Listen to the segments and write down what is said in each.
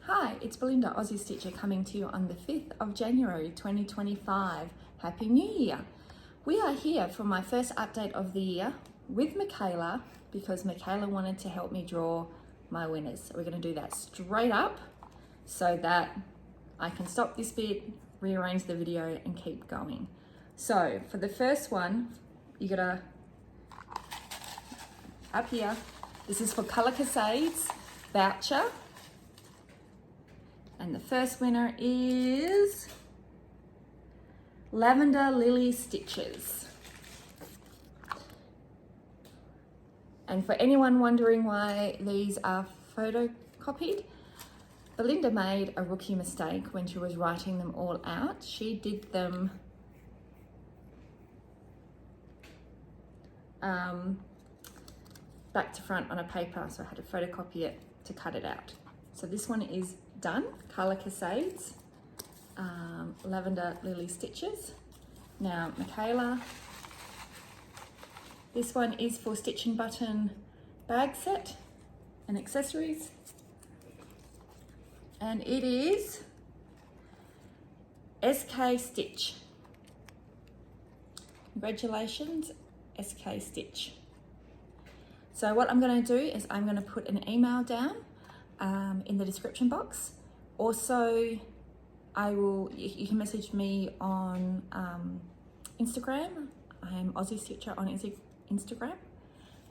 Hi, it's Belinda, Aussie Stitcher, coming to you on the 5th of January 2025. Happy New Year! We are here for my first update of the year with Michaela because Michaela wanted to help me draw my winners. So we're going to do that straight up so that I can stop this bit, rearrange the video and keep going. So for the first one, you gotta, up here, this is for Colour Casade's voucher. And the first winner is Lavender Lily Stitches. And for anyone wondering why these are photocopied, Belinda made a rookie mistake when she was writing them all out. She did them back to front on a paper, so I had to photocopy it to cut it out. So this one is done, Colour Casade's Lavender Lily Stitches. Now, Michaela, this one is for Stitch and Button bag set and accessories. And it is SK Stitch. Congratulations, SK Stitch. So what I'm going to do is I'm going to put an email down in the description box. Also, you can message me on Instagram. I'm Aussie Stitcher on Instagram,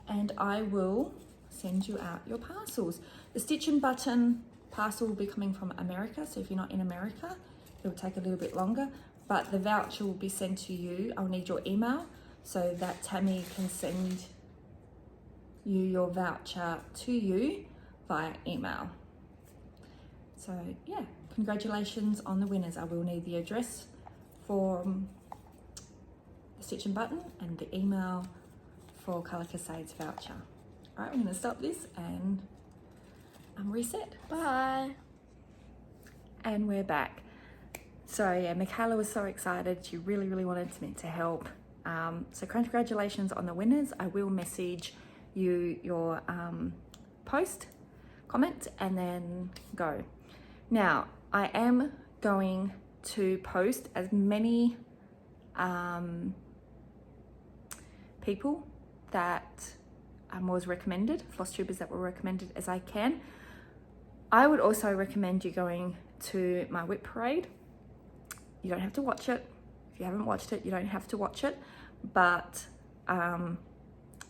and I will send you out your parcels. The Stitch and Button parcel will be coming from America, so if you're not in America, it'll take a little bit longer, but the voucher will be sent to you. I'll need your email so that Tammy can send you your voucher to you via email. So yeah, congratulations on the winners. I will need the address for the Stitch and Button and the email for Colour Casade's voucher. All right, we're going to stop this and reset. Bye. And we're back. So yeah, Michaela was so excited. She really wanted me to help. So congratulations on the winners. I will message you your post, comment, and then go. Now, I am going to post as many people that was recommended, Flosstubers that were recommended, as I can. I would also recommend you going to my whip parade. You don't have to watch it. If you haven't watched it, you don't have to watch it, but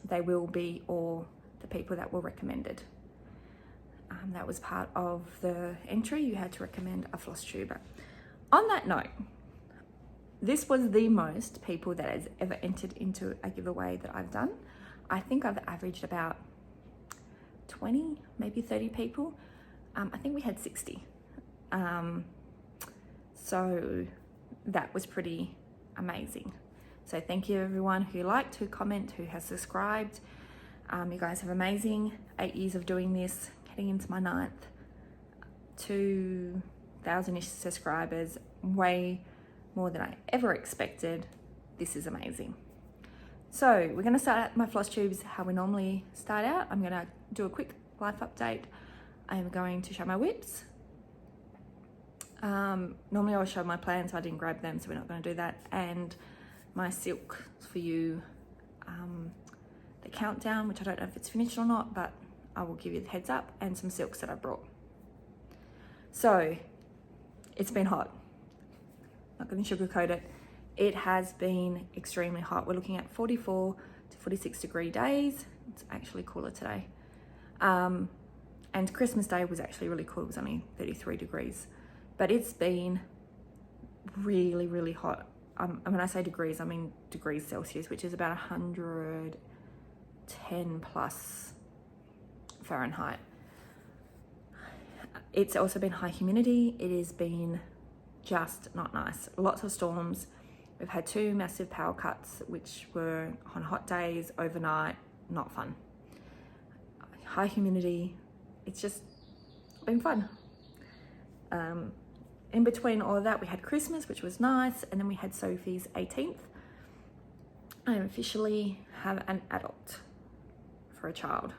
they will be all the people that were recommended. That was part of the entry. You had to recommend a Flosstuber. On that note, this was the most people that has ever entered into a giveaway that I've done. I think I've averaged about 20, maybe 30 people. I think we had 60. So that was pretty amazing. So thank you everyone who liked, who comment, who has subscribed. You guys have amazing 8 years of doing this, heading into my 9th, 2,000-ish subscribers, way more than I ever expected. This is amazing. So we're gonna start out my floss tubes how we normally start out. I'm gonna do a quick life update. I am going to show my whips. Normally I would show my plans, so I didn't grab them, so we're not gonna do that. And my silk for you, the countdown, which I don't know if it's finished or not, but I will give you the heads up, and some silks that I brought. So it's been hot. Not going to sugarcoat it. It has been extremely hot. We're looking at 44 to 46 degree days. It's actually cooler today. And Christmas Day was actually really cool. It was only 33 degrees, but it's been really hot. And when I say degrees, I mean degrees Celsius, which is about 110 plus Fahrenheit. It's also been high humidity. It has been just not nice. Lots of storms. We've had 2 massive power cuts, which were on hot days, overnight, not fun. High humidity. It's just been fun. In between all of that, we had Christmas, which was nice, and then we had Sophie's 18th. I officially have an adult for a child.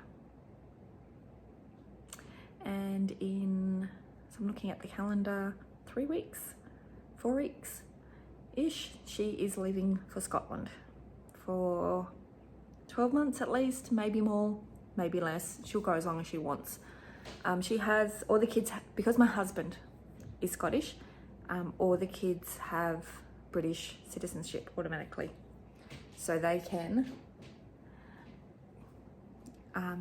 And in So I'm looking at the calendar, 3 weeks, 4 weeks-ish. She is leaving for Scotland for 12 months at least, maybe more, maybe less. She'll go as long as she wants. She has all the kids, because my husband is Scottish, all the kids have British citizenship automatically. So they can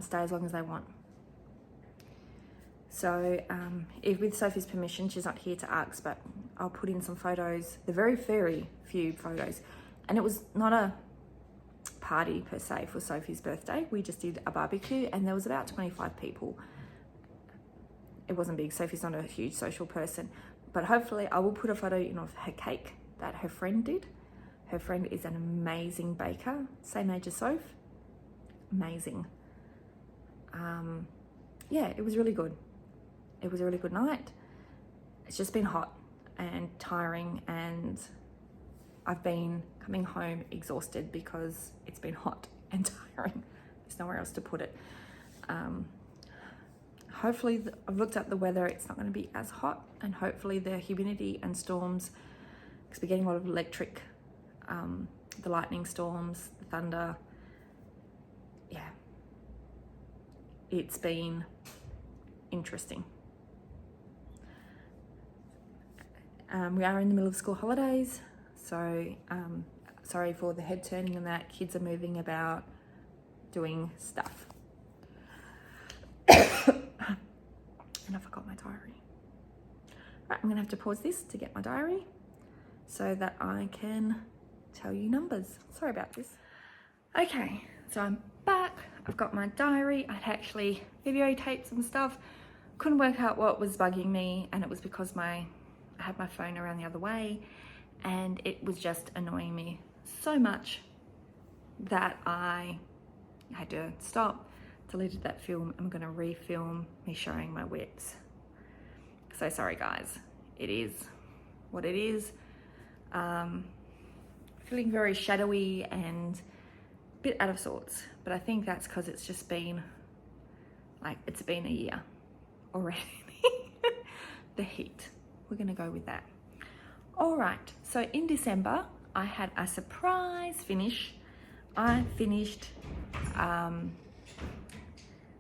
stay as long as they want. So if with Sophie's permission, she's not here to ask, but I'll put in some photos, the very few photos. And it was not a party per se for Sophie's birthday. We just did a barbecue and there was about 25 people. It wasn't big. Sophie's not a huge social person, but hopefully I will put a photo in of her cake that her friend did. Her friend is an amazing baker, same age as Soph. Amazing. Yeah, it was really good. It was a really good night. It's just been hot and tiring, and I've been coming home exhausted because it's been hot and tiring. There's nowhere else to put it. Hopefully, I've looked at the weather, it's not going to be as hot, and hopefully the humidity and storms, because we're getting a lot of electric, the lightning storms, the thunder. Yeah, it's been interesting. We are in the middle of school holidays, so sorry for the head turning and that. Kids are moving about, doing stuff. And I forgot my diary. Right, I'm gonna have to pause this to get my diary so that I can tell you numbers. Sorry about this. Okay, so I'm back. I've got my diary. I'd actually videotaped some stuff. Couldn't work out what was bugging me, and it was because I had my phone around the other way, and it was just annoying me so much that I had to stop, deleted that film. I'm gonna refilm me showing my whips. So sorry guys, it is what it is. Feeling very shadowy and a bit out of sorts, but I think that's because it's just been like, it's been a year already. The heat, we're gonna go with that. All right, so in December, I had a surprise finish. I finished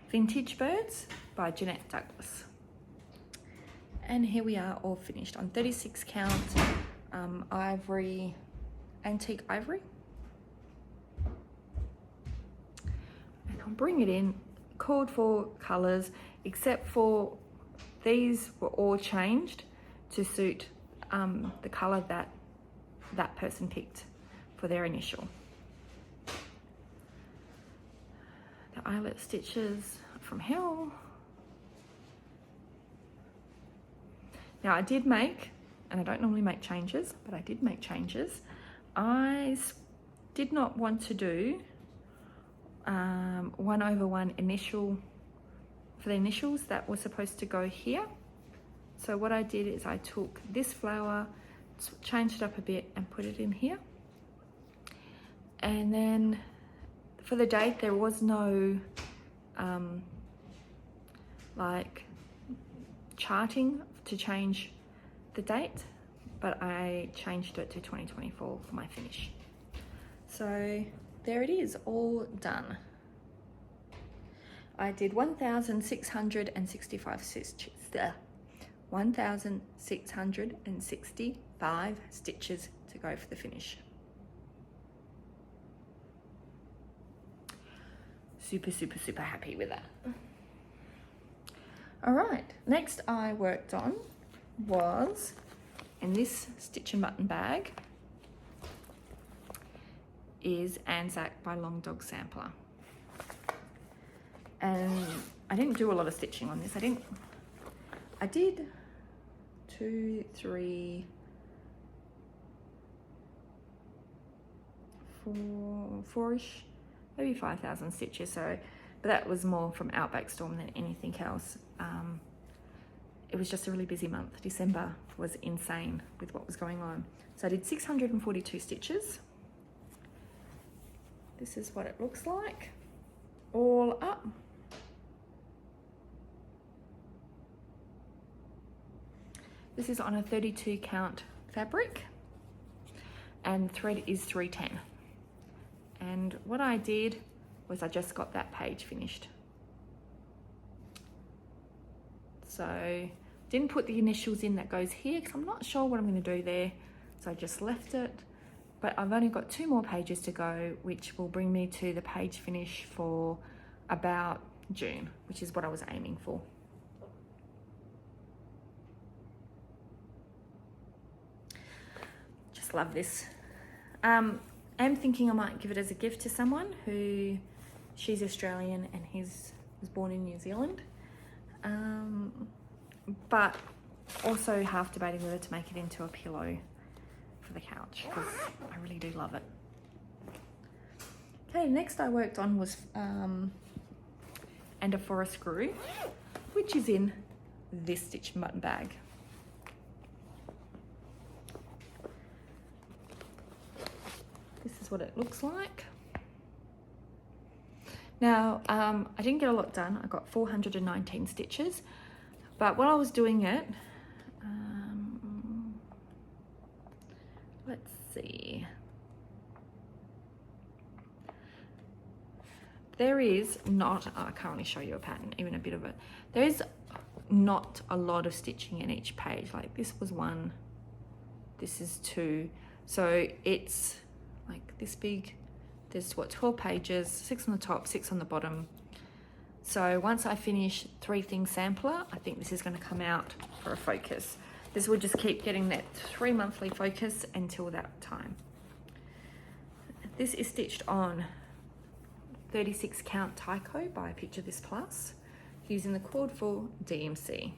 Vintage Birds by Jeanette Douglas. And here we are, all finished on 36 count ivory, antique ivory. And I'll bring it in, called for colors, except for these were all changed to suit the color that that person picked for their initial. The eyelet stitches from hell. Now I did make, and I don't normally make changes, but I did make changes. I did not want to do 1/1 initial for the initials that were supposed to go here. So what I did is I took this flower, changed it up a bit and put it in here. And then for the date, there was no like charting to change the date, but I changed it to 2024 for my finish. So there it is, all done. I did 1,665 stitches. 1,665 stitches to go for the finish. Super, super, super happy with that. All right, next I worked on was in this stitch and button bag is Anzac by Long Dog Sampler. And I didn't do a lot of stitching on this. I did 2, 3, 4-ish, maybe 5,000 stitches. So, but that was more from Outback Storm than anything else. It was just a really busy month. December was insane with what was going on. So I did 642 stitches. This is what it looks like, all up. This is on a 32 count fabric and thread is 310. And what I did was I just got that page finished. So didn't put the initials in that goes here because I'm not sure what I'm going to do there. So I just left it, but I've only got 2 more pages to go, which will bring me to the page finish for about June, which is what I was aiming for. Just love this. I'm thinking I might give it as a gift to someone who, she's Australian and was born in New Zealand. But also half debating whether to make it into a pillow for the couch because I really do love it. Okay, next I worked on was and a forest screw, which is in this stitch mutton bag. This is what it looks like. Now, I didn't get a lot done. I got 419 stitches, but while I was doing it, let's see. There is not, I can't really show you a pattern, even a bit of it. There is not a lot of stitching in each page. Like this was 1, this is 2. So it's like this big. There's what, 12 pages, 6 on the top, 6 on the bottom. So once I finish 3 things sampler, I think this is going to come out for a focus. This will just keep getting that 3 monthly focus until that time. This is stitched on 36 count Tyco by Picture This Plus using the cord for DMC.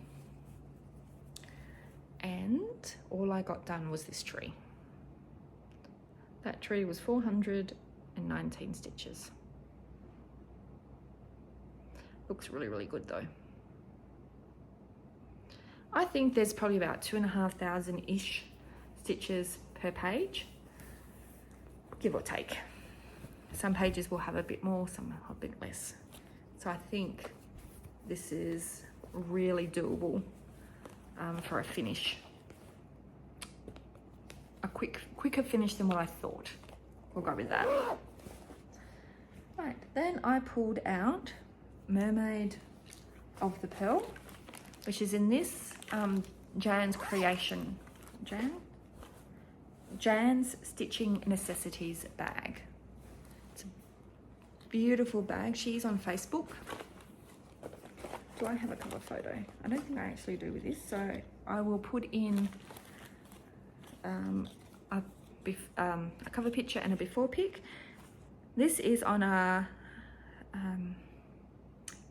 And all I got done was this tree. That tree was 419 stitches. Looks really, really good though. I think there's probably about 2,500-ish stitches per page, give or take. Some pages will have a bit more, some a bit less. So I think this is really doable for a finish. A quicker finish than what I thought. We'll go with that. Right, then I pulled out Mermaid of the Pearl, which is in this Jan's Creation, Jan's Stitching Necessities bag. It's a beautiful bag. She's on Facebook. Do I have a cover photo? I don't think I actually do with this, so I will put in a cover picture and a before pic. This is on a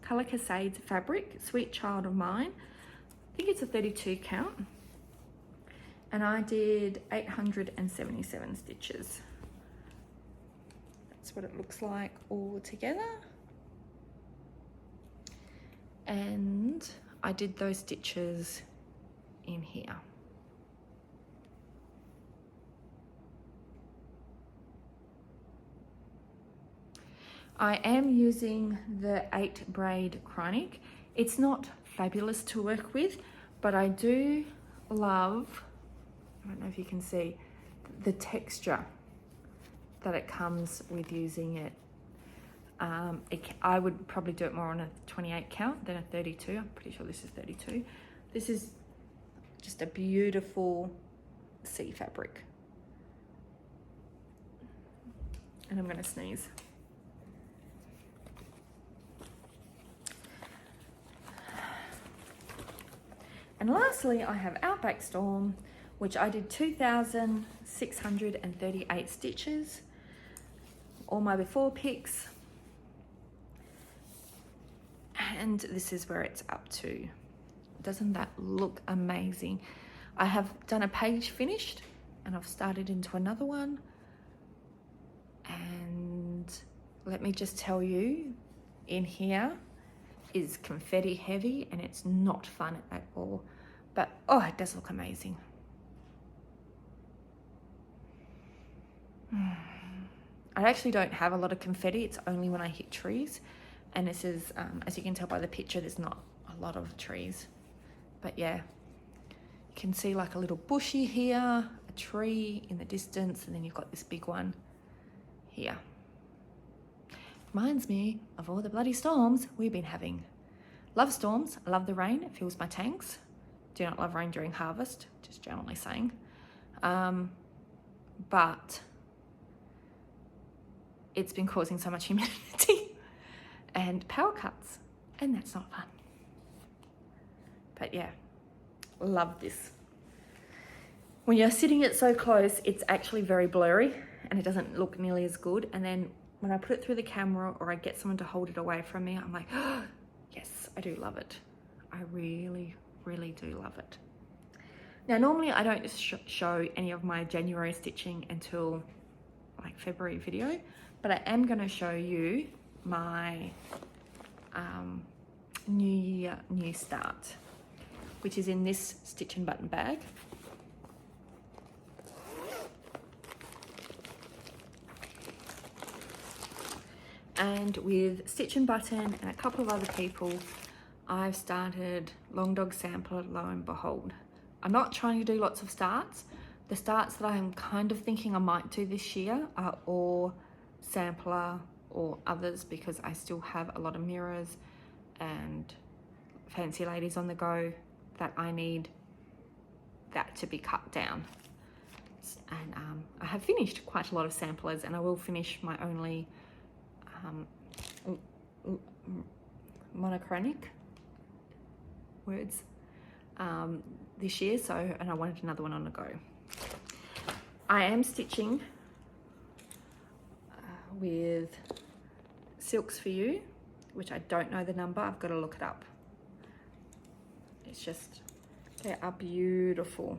Colour Cascades fabric, Sweet Child of Mine. I think it's a 32 count. And I did 877 stitches. That's what it looks like all together. And I did those stitches in here. I am using the 8 braid Chronic. It's not fabulous to work with, but I do love, I don't know if you can see, the texture that it comes with using it. I would probably do it more on a 28 count than a 32. I'm pretty sure this is 32. This is just a beautiful sea fabric. And I'm going to sneeze. And lastly, I have Outback Storm, which I did 2,638 stitches. All my before pics. And this is where it's up to. Doesn't that look amazing? I have done a page finished and I've started into another one. And let me just tell you, in here is confetti heavy and it's not fun at all. But oh, it does look amazing. I actually don't have a lot of confetti. It's only when I hit trees. And this is, as you can tell by the picture, there's not a lot of trees. But yeah, you can see like a little bushy here, a tree in the distance, and then you've got this big one here. Reminds me of all the bloody storms we've been having. Love storms, I love the rain, it fills my tanks. Do not love rain during harvest, just generally saying. But it's been causing so much humidity and power cuts, and that's not fun. But yeah, love this. When you're sitting it so close, it's actually very blurry and it doesn't look nearly as good. And then when I put it through the camera or I get someone to hold it away from me, I'm like, oh, yes, I do love it. I really, really do love it. Now, normally I don't show any of my January stitching until like February video, but I am going to show you my New Year, New Start, which is in this stitch and button bag. And with Stitch and Button and a couple of other people, I've started Long Dog Sampler, lo and behold. I'm not trying to do lots of starts. The starts that I'm kind of thinking I might do this year are all Sampler or others, because I still have a lot of mirrors and fancy ladies on the go that I need that to be cut down. And I have finished quite a lot of samplers, and I will finish my only monochronic words this year, and I wanted another one on the go. I am stitching with Silks For You, which I don't know the number, I've got to look it up. It's just, they are beautiful.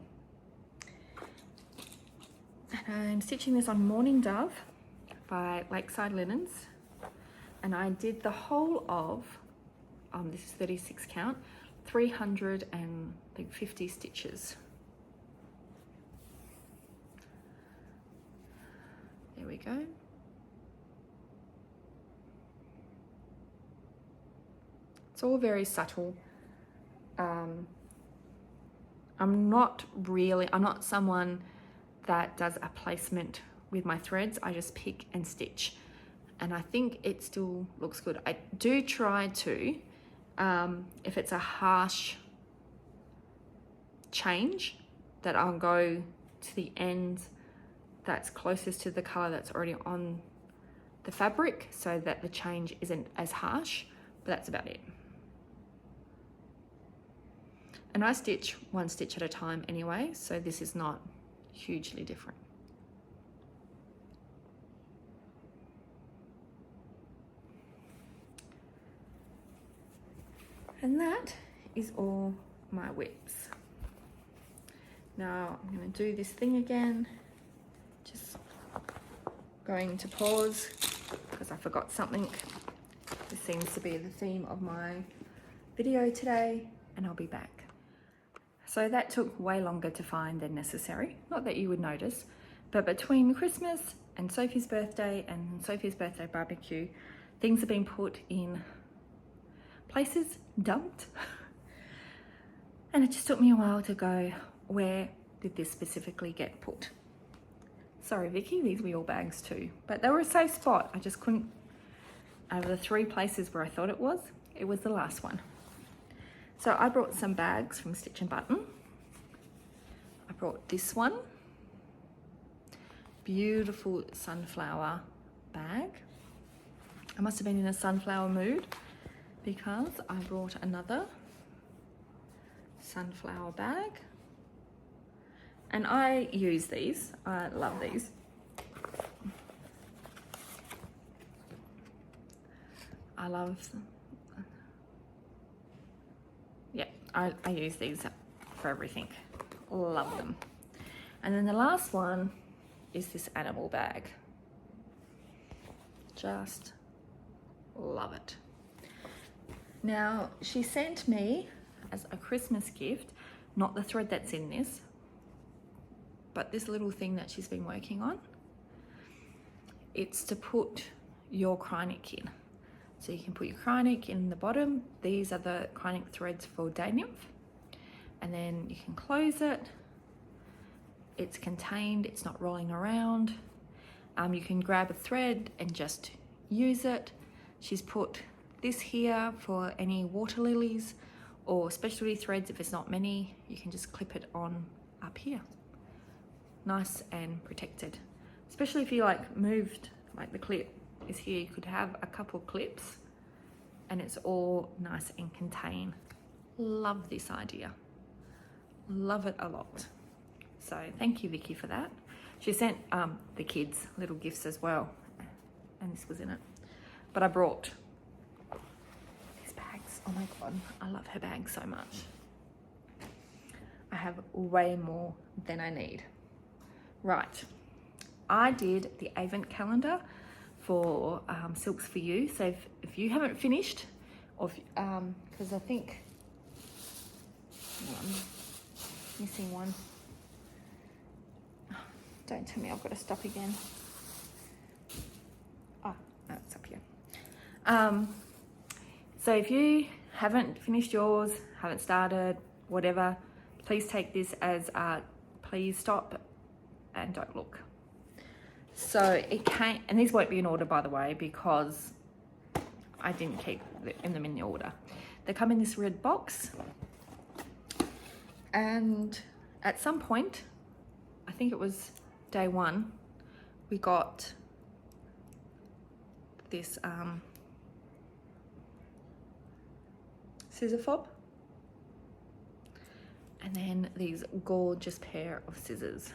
And I'm stitching this on Morning Dove by Lakeside Linens, and I did the whole of, this is 36 count, 350 stitches. There we go. It's all very subtle. I'm not someone that does a placement with my threads. I just pick and stitch, and I think it still looks good. I do try to, if it's a harsh change, that I'll go to the end that's closest to the color that's already on the fabric, so that the change isn't as harsh, but that's about it. And I stitch one stitch at a time anyway, so this is not hugely different. And that is all my whips. Now I'm going to do this thing again, just going to pause because I forgot something. This seems to be the theme of my video today, and I'll be back. So that took way longer to find than necessary. Not that you would notice, but between Christmas and Sophie's birthday and Sophie's birthday barbecue, things have been put in places, dumped. And it just took me a while to go, where did this specifically get put? Sorry, Vicky, these were your bags too. But they were a safe spot. I just couldn't, out of the 3 places where I thought it was the last one. So I brought some bags from Stitch and Button. I brought this one. Beautiful sunflower bag. I must have been in a sunflower mood because I brought another sunflower bag. And I use these. I love these. I love them. Yeah, I use these for everything. Love them. And then the last one is this animal bag. Just love it. Now, she sent me as a Christmas gift, not the thread that's in this, but this little thing that she's been working on. It's to put your Krynic in. So you can put your Krynic in the bottom. These are the Krynic threads for Day Nymph. and then you can close it. It's contained, it's not rolling around. You can grab a thread and just use it. She's put this here for any water lilies or specialty threads. If there's not many, you can just clip it on up here. Nice and protected. Especially if you like moved, like the clip is here, you could have a couple clips and it's all nice and contained. Love this idea. Love it a lot. So thank you, Vicky, for that. She sent the kids little gifts as well, and this was in it. But I brought these bags. Oh my God, I love her bag so much. I have way more than I need. Right, I did the advent calendar for Silks for You. So if you haven't finished, or because I think I'm missing one. Don't tell me I've got to stop again. Oh, no, it's up here. So if you haven't finished yours, haven't started, whatever, please take this as please stop and don't look. So it came, and these won't be in order, by the way, because I didn't keep them in the order. They come in this red box, and at some point, I think it was day one, we got this scissor fob, and then these gorgeous pair of scissors.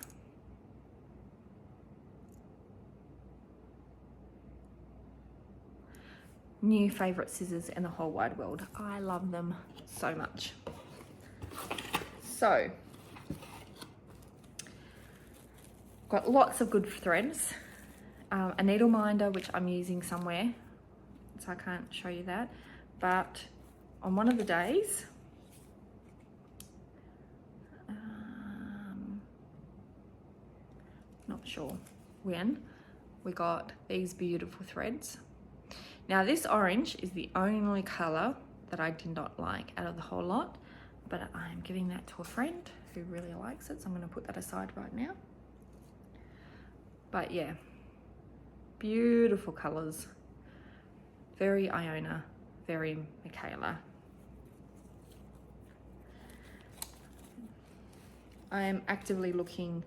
New favorite scissors in the whole wide world. I love them so much. So got lots of good threads, a needle minder which I'm using somewhere, so I can't show you that, but on one of the days, not sure when, we got these beautiful threads. Now this orange is the only colour that I did not like out of the whole lot, but I'm giving that to a friend who really likes it, so I'm going to put that aside right now. But yeah, beautiful colours, very Iona, very Michaela. I am actively looking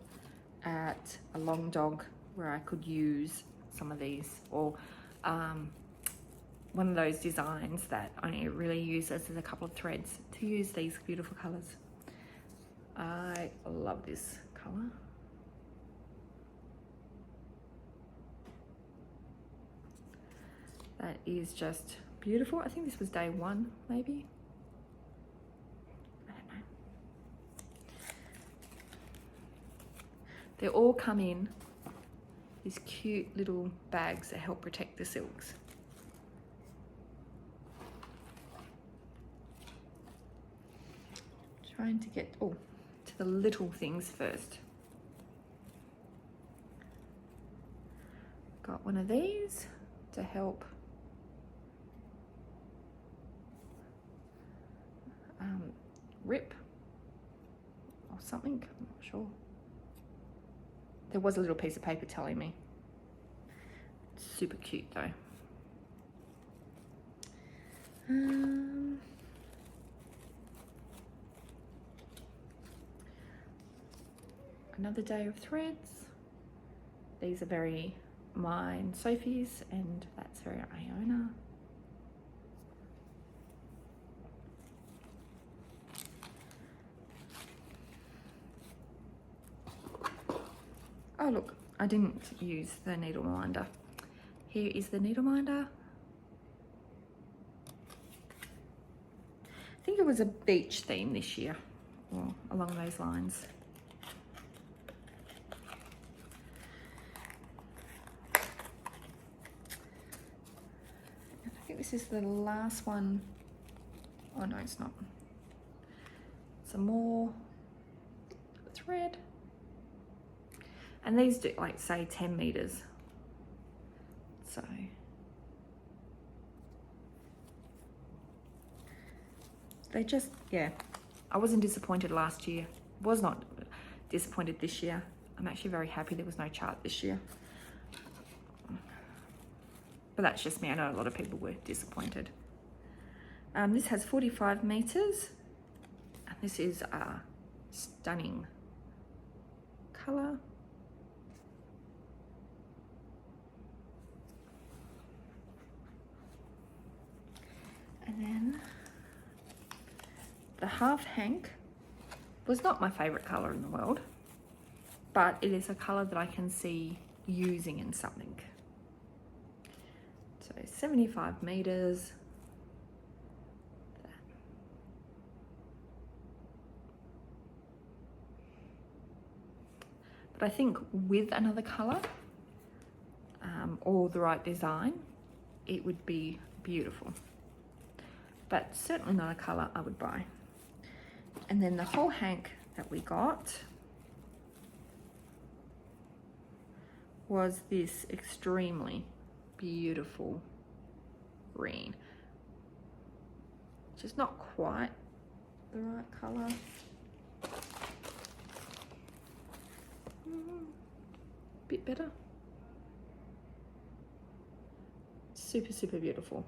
at a long dog where I could use some of these, or one of those designs that only really uses a couple of threads to use these beautiful colours. I love this colour. That is just beautiful. I think this was day one, maybe. I don't know. They all come in these cute little bags that help protect the silks. Trying to get to the little things first. Got one of these to help rip or something, I'm not sure. There was a little piece of paper telling me. Super cute though. Another day of threads. These are very mine, Sophie's, and that's very Iona. Oh look, I didn't use the needle minder. Here is the needle minder. I think it was a beach theme this year, or along those lines. I think this is the last one. Oh no, it's not. Some more thread. And these do like say 10 meters. So they just, yeah, I wasn't disappointed last year. Was not disappointed this year. I'm actually very happy there was no chart this year. But that's just me. I know a lot of people were disappointed. This has 45 meters. And this is a stunning color. And then the half hank was not my favorite color in the world, but it is a color that I can see using in something. So 75 meters. But I think with another color or the right design, it would be beautiful. But certainly not a color I would buy. And then the whole hank that we got was this extremely beautiful green. Just not quite the right color. Bit better. Super, super beautiful.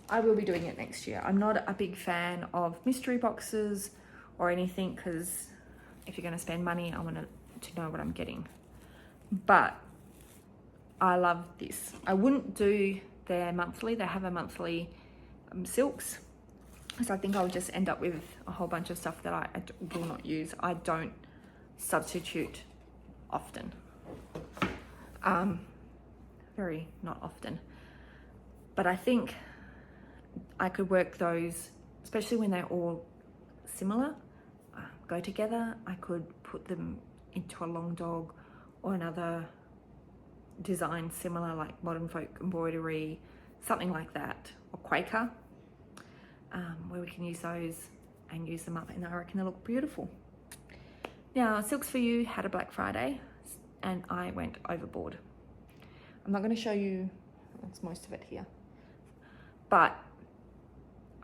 I will be doing it next year. I'm not a big fan of mystery boxes or anything, because if you're going to spend money, I want to know what I'm getting. But I love this. I wouldn't do their monthly. They have a monthly silks, so I think I'll just end up with a whole bunch of stuff that I will not use. I don't substitute often. Very not often. But I think I could work those, especially when they're all similar, go together. I could put them into a long dog or another design similar, like modern folk embroidery, something like that, or Quaker, where we can use those and use them up, and I reckon they look beautiful. Now, Silks For You had a Black Friday and I went overboard. I'm not going to show you, that's most of it here, but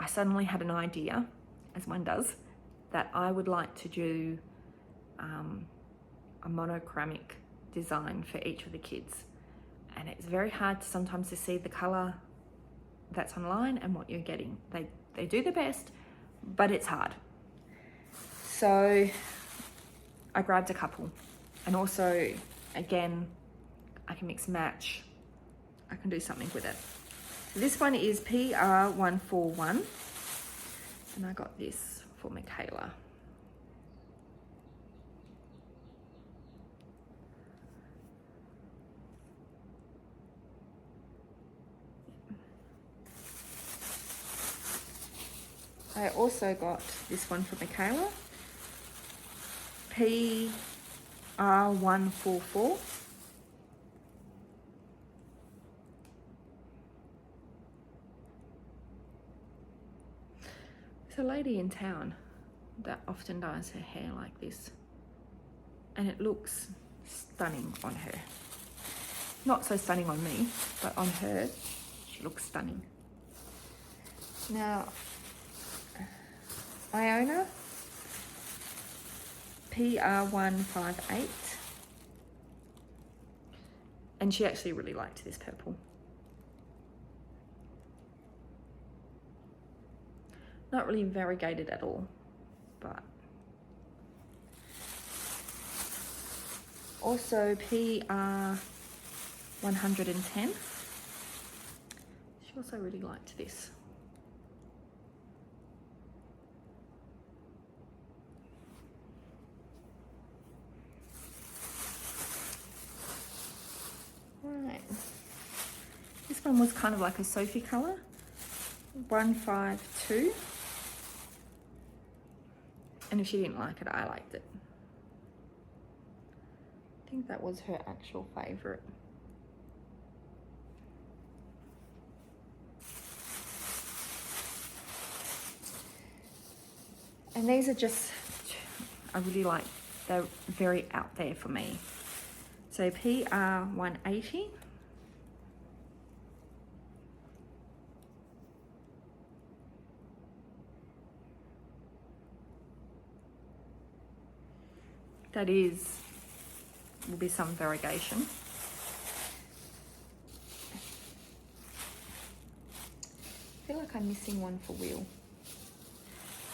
I suddenly had an idea, as one does, that I would like to do a monochromatic design for each of the kids. And it's very hard sometimes to see the color that's online and what you're getting. They do their best, but it's hard. So I grabbed a couple, and also, again, I can mix and match. I can do something with it. So this one is PR141, and I got this for Michaela. I also got this one for Michaela, PR144. There's a lady in town that often dyes her hair like this, and it looks stunning on her. Not so stunning on me, but on her, she looks stunning. Now, Iona, PR158, and she actually really liked this purple. Not really variegated at all, but also PR110. She also really liked this. Right, this one was kind of like a Sophie colour, 152, and if she didn't like it, I liked it. I think that was her actual favourite. And these are just, I really like, they're very out there for me. So PR180. that will be some variegation. I feel like I'm missing one for wheel.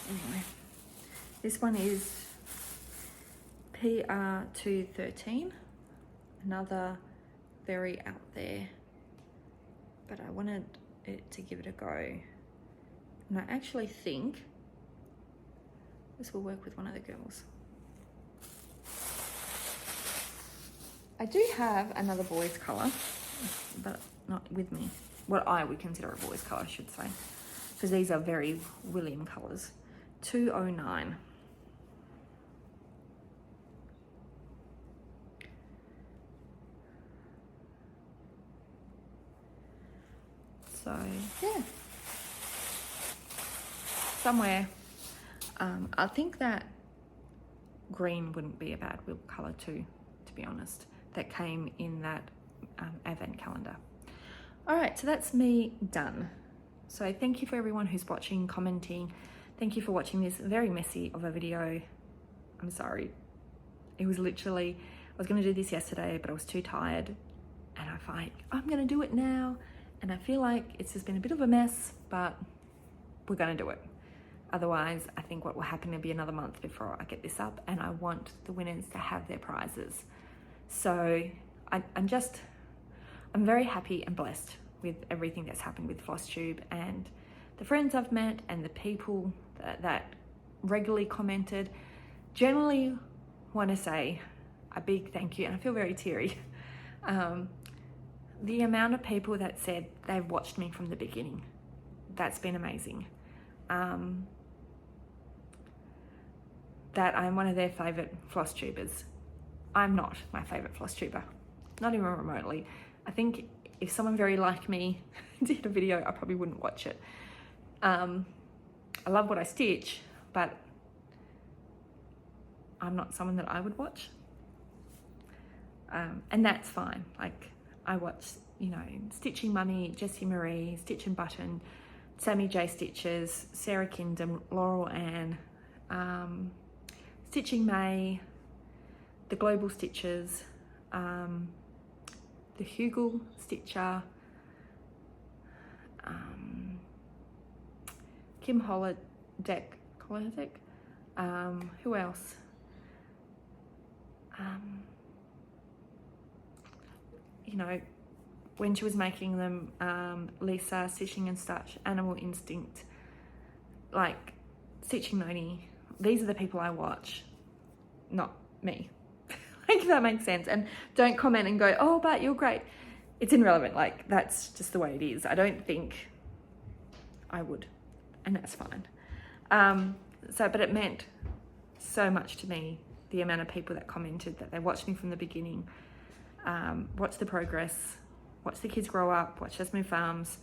Anyway, this one is PR213, another very out there, but I wanted it to give it a go. And I actually think this will work with one of the girls. I do have another boys colour, but not with me. What I would consider a boys colour, I should say, because these are very William colours. 209. So yeah, somewhere. I think that green wouldn't be a bad wheel colour too, to be honest. That came in that advent calendar. All right, so that's me done. So thank you for everyone who's watching, commenting. Thank you for watching this very messy of a video. I'm sorry. It was literally, I was gonna do this yesterday, but I was too tired. And I thought, I'm gonna do it now. And I feel like it's just been a bit of a mess, but we're gonna do it. Otherwise, I think what will happen will be another month before I get this up, and I want the winners to have their prizes. So I'm very happy and blessed with everything that's happened with Flosstube and the friends I've met and the people that regularly commented. Generally want to say a big thank you, and I feel very teary. The amount of people that said they've watched me from the beginning, that's been amazing. That I'm one of their favourite Flosstubers. I'm not my favourite Flosstuber, not even remotely. I think if someone very like me did a video, I probably wouldn't watch it. I love what I stitch, but I'm not someone that I would watch. And that's fine. Like, I watch, you know, Stitching Mummy, Jessie Marie, Stitch and Button, Sammy J Stitches, Sarah Kingdom, Laurel Ann, Stitching May, the Global Stitches, the Hugel Stitcher, Kim Holodeck, who else? You know, when she was making them, Lisa, Stitching and Stitch, Animal Instinct, like Stitching Moni. These are the people I watch, not me. Like, if that makes sense. And don't comment and go, oh, but you're great. It's irrelevant. Like, that's just the way it is. I don't think I would, and that's fine. But it meant so much to me, the amount of people that commented that they watched me from the beginning, watched the progress, watched the kids grow up, watched us move farms,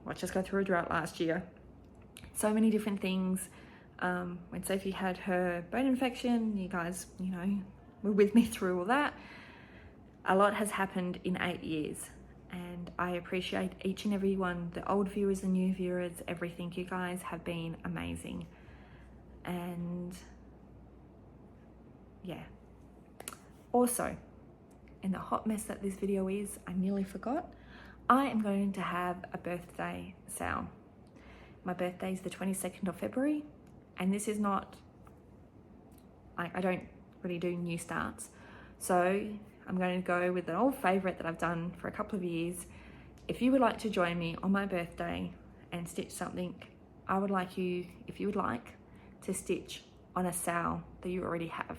watched us go through a drought last year. So many different things. When Sophie had her bone infection, you guys, you know, were with me through all that. A lot has happened in 8 years, and I appreciate each and every one, the old viewers and new viewers, everything. You guys have been amazing. And yeah. Also, in the hot mess that this video is, I nearly forgot, I am going to have a birthday sale. My birthday is the 22nd of February, and this is not, I don't really do new starts. So I'm going to go with an old favorite that I've done for a couple of years. If you would like to join me on my birthday and stitch something, I would like you, if you would like, to stitch on a sale that you already have.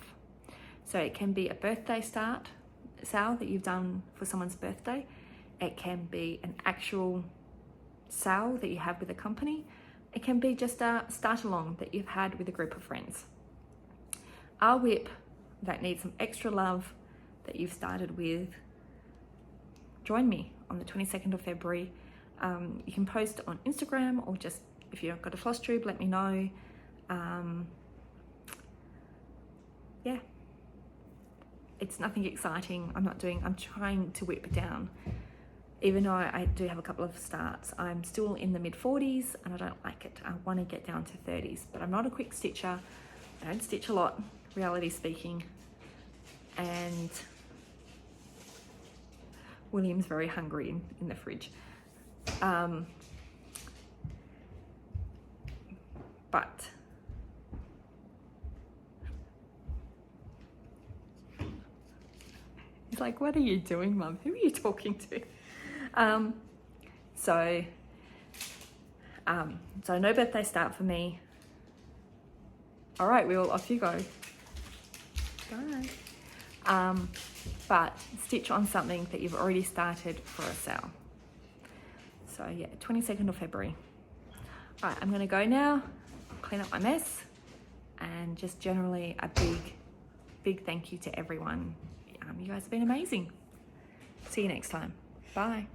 So it can be a birthday sale that you've done for someone's birthday. It can be an actual sale that you have with a company. It can be just a start along that you've had with a group of friends. Our whip that needs some extra love that you've started with, join me on the 22nd of February. You can post on Instagram, or just, if you've got a Flosstube, let me know. Yeah, it's nothing exciting. I'm trying to whip down. Even though I do have a couple of starts, I'm still in the mid-40s and I don't like it. I want to get down to 30s, but I'm not a quick stitcher. I don't stitch a lot. reality speaking. And William's very hungry in the fridge. But he's like, what are you doing, Mum? Who are you talking to? So no birthday start for me. All right, Will, off you go. Bye. But stitch on something that you've already started for a sale. So yeah, 22nd of February. All right, I'm gonna go now, clean up my mess, and just generally a big thank you to everyone. You guys have been amazing. See you next time. Bye.